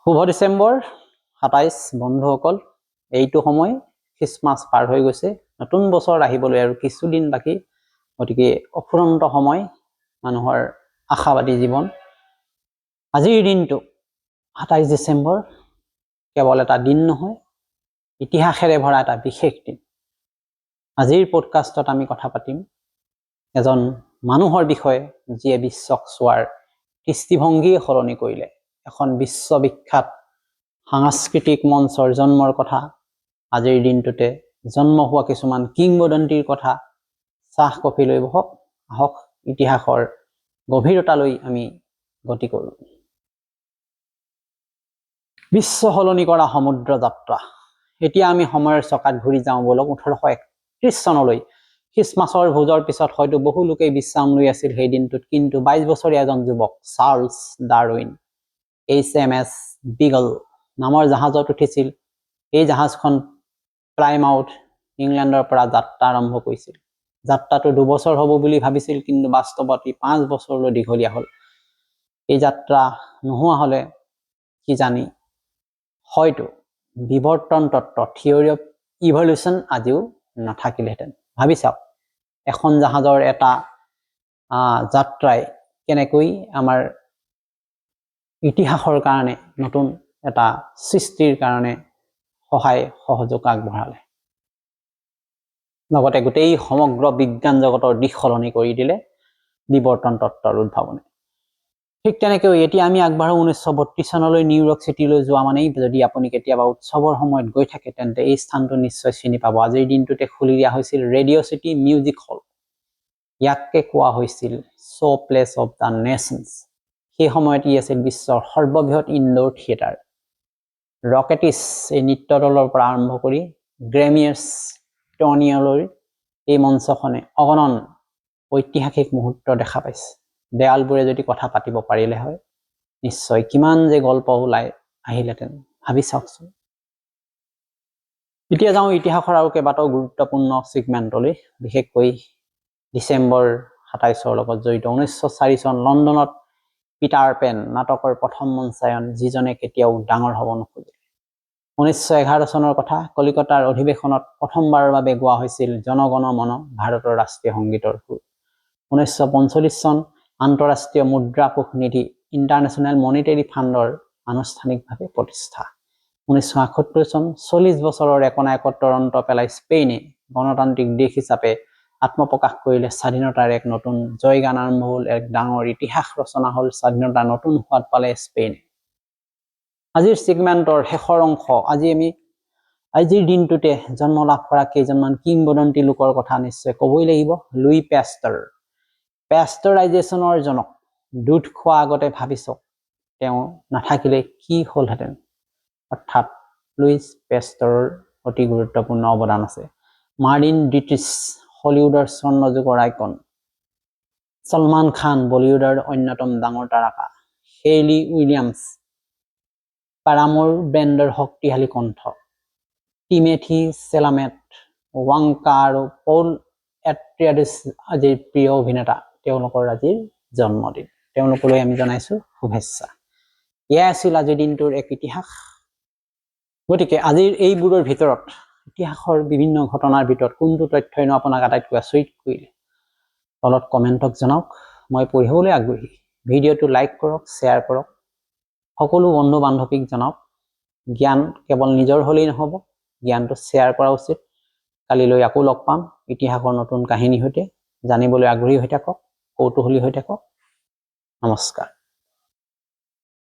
শুভ ডিসেম্বৰ ২৭ বন্ধুসকল। এইটো সময় খ্ৰীষ্টমাছ পাৰ হৈ গৈছে, নতুন বছৰ আহিবলৈ আৰু কিছুদিন বাকী। গতিকে অফুৰন্ত সময়, মানুহৰ আশাবাদী জীৱন। আজিৰ দিনটো ২৭ ডিচেম্বৰ কেৱল এটা দিন নহয়, ইতিহাসেৰে ভৰা এটা বিশেষ দিন। আজিৰ পডকাষ্টত আমি কথা পাতিম এজন মানুহৰ বিষয়ে, যিয়ে বিশ্বক চোৱাৰ দৃষ্টিভংগীয়ে সলনি কৰিলে। এখন বিশ্ববিখ্যাত সাংস্কৃতিক মঞ্চৰ জন্মৰ কথা, আজিৰ দিনটোতে জন্ম হোৱা কিছুমান কিংবদন্তিৰ কথা। চাহ কফি লৈ বহক, আহক ইতিহাসৰ গভীৰতালৈ আমি গতি কৰোঁ। বিশ্ব সলনি কৰা সমুদ্ৰ যাত্ৰা। এতিয়া আমি সময়ৰ চকাত ঘূৰি যাওঁ বলক ১৮৩১ চনলৈ। খ্ৰীষ্টমাছৰ ভোজৰ পিছত হয়তো বহু লোকেই বিশ্ৰাম লৈ আছিল সেই দিনটোত, কিন্তু ২২ বছৰীয়া এজন যুৱক চাৰ্লছ ডাৰউইন HMS বিগল নামৰ জাহাজত উঠিছিল। এই জাহাজখন প্লাইমাউথ ইংলেণ্ডৰ পৰা যাত্ৰা আৰম্ভ কৰিছিল। যাত্ৰাটো ২ বছৰ হ'ব বুলি ভাবিছিল, কিন্তু বাস্তৱত ৫ বছৰলৈ দীঘলীয়া হ'ল। এই যাত্ৰা নোহোৱা হ'লে কিজানি হয়তো বিৱৰ্তন তত্ত্ব থিয়ৰী অফ ইভলিউশ্যন আজিও নাথাকিলেহেঁতেন। ভাবি চাওক, এখন জাহাজৰ এটা যাত্ৰাই কেনেকৈ আমাৰ ইতিহাসৰ কাৰণে নতুন এটা সৃষ্টিৰ কাৰণে সহায় সহযোগ আগবঢ়ালে, লগতে গোটেই সমগ্ৰ বিজ্ঞান জগতৰ দিশ সলনি কৰি দিলে বিৱৰ্তন তত্ত্বৰ উদ্ভাৱনে। ঠিক তেনেকৈ এতিয়া আমি আগবাঢ়ো ১৯৩২ চনলৈ। নিউয়ৰ্ক চিটিলৈ যোৱা মানেই, যদি আপুনি কেতিয়াবা উৎসৱৰ সময়ত গৈ থাকে তেন্তে এই স্থানটো নিশ্চয় চিনি পাব। আজিৰ দিনটোতে খুলি দিয়া হৈছিল ৰেডিঅ' চিটি মিউজিক হল। ইয়াকে কোৱা হৈছিল show' place of the nations. সেই সময়ত ই আছিল বিশ্বৰ সৰ্ববৃহৎ ইনডোৰ থিয়েটাৰ। ৰকেটিছ এই নৃত্য দলৰ পৰা আৰম্ভ কৰি গ্ৰেমিয়াৰ্ছ টনিয়লৈ এই মঞ্চখনে অগণন ঐতিহাসিক মুহূৰ্ত দেখা পাইছে। দেৱালবোৰে যদি কথা পাতিব পাৰিলে হয়, নিশ্চয় কিমান যে গল্প ওলাই আহিলেহেঁতেন, ভাবি চাওকচোন। এতিয়া যাওঁ ইতিহাসৰ আৰু কেইবাটাও গুৰুত্বপূৰ্ণ ছিগমেণ্টলৈ, বিশেষকৈ ডিচেম্বৰ ২৭ৰ লগত জড়িত। ১৯০৪ চন লণ্ডনত পিটাৰ পেন নাটকৰ প্ৰথম মঞ্চায়ন, যিজনে কেতিয়াও ডাঙৰ হ'ব নোখোজে। ১৯১১ চনৰ কথা, কলিকতাৰ অধিৱেশনত প্ৰথমবাৰৰ বাবে গোৱা হৈছিল জনগণ মন, ভাৰতৰ ৰাষ্ট্ৰীয় সংগীতৰ সুৰ। ১৯৪৫ চন আন্তঃৰাষ্ট্ৰীয় মুদ্ৰা কোষ নিধি ইণ্টাৰনেশ্যনেল মনিটাৰী ফাণ্ডৰ আনুষ্ঠানিকভাৱে প্ৰতিষ্ঠা। ১৯৭৮ চন ৪০ বছৰৰ একনায়কত্বৰ অন্ত পেলাই স্পেইনে গণতান্ত্ৰিক দেশ হিচাপে আত্মপ্ৰকাশ কৰিলে। স্বাধীনতাৰ এক নতুন জয়গান আৰম্ভ হ'ল, এক ডাঙৰ ইতিহাস ৰচনা হ'ল, স্বাধীনতাৰ নতুন সোৱাদ পালে স্পেইনে। আজিৰ ছিগমেণ্টৰ শেষৰ অংশ, আজিৰ দিনটোতে জন্ম লাভ কৰা কেইজনমান কিংবদন্তি লোকৰ কথা নিশ্চয় ক'বই লাগিব। লুই পেষ্টাৰ, পেষ্টাৰাইজেশ্যনৰ জনক। দুধ খোৱা আগতে ভাবি চাওক, তেওঁ নাথাকিলে কি হ'লহেঁতেন। অৰ্থাৎ লুইচ পেষ্টাৰৰ অতি গুৰুত্বপূৰ্ণ অৱদান আছে। মাৰ্লিন ডিট্ৰিছ, হলিউডৰ স্বৰ্ণযুগৰ আইকন। ছলমান খান, বলিউডৰ অন্যতম ডাঙৰ তাৰকা। হেইলি উইলিয়ামছ, পাৰাম'ৰ ব্ৰেণ্ডৰ শক্তিশালী কণ্ঠ। টিমেথি চেলামেট, ৱাংকা আৰু পল এট্ৰিয়াডিছ আজিৰ প্ৰিয় অভিনেতা। তেওঁলোকৰ আজিৰ জন্মদিন, তেওঁলোকলৈ আমি জনাইছোঁ শুভেচ্ছা। এয়াই আছিল আজিৰ দিনটোৰ এক ইতিহাস। গতিকে আজিৰ এইবোৰৰ ভিতৰত, ইতিহাসৰ বিভিন্ন ঘটনাৰ ভিতৰত কোনটো তথ্যইনো আপোনাক আটাইতকৈ আচৰিত কৰিলে? তলত কমেণ্টক জনাওক, মই পঢ়িবলৈ আগ্ৰহী। ভিডিঅ'টো লাইক কৰক, শ্বেয়াৰ কৰক, সকলো বন্ধু বান্ধৱীক জনাওক। জ্ঞান কেৱল নিজৰ হ'লেই নহ'ব, জ্ঞানটো শ্বেয়াৰ কৰা উচিত। কালিলৈ আকৌ লগ পাম ইতিহাসৰ নতুন কাহিনীৰ সৈতে। জানিবলৈ আগ্ৰহী হৈ থাকক, কৌতূহলী হৈ থাকক। নমস্কাৰ।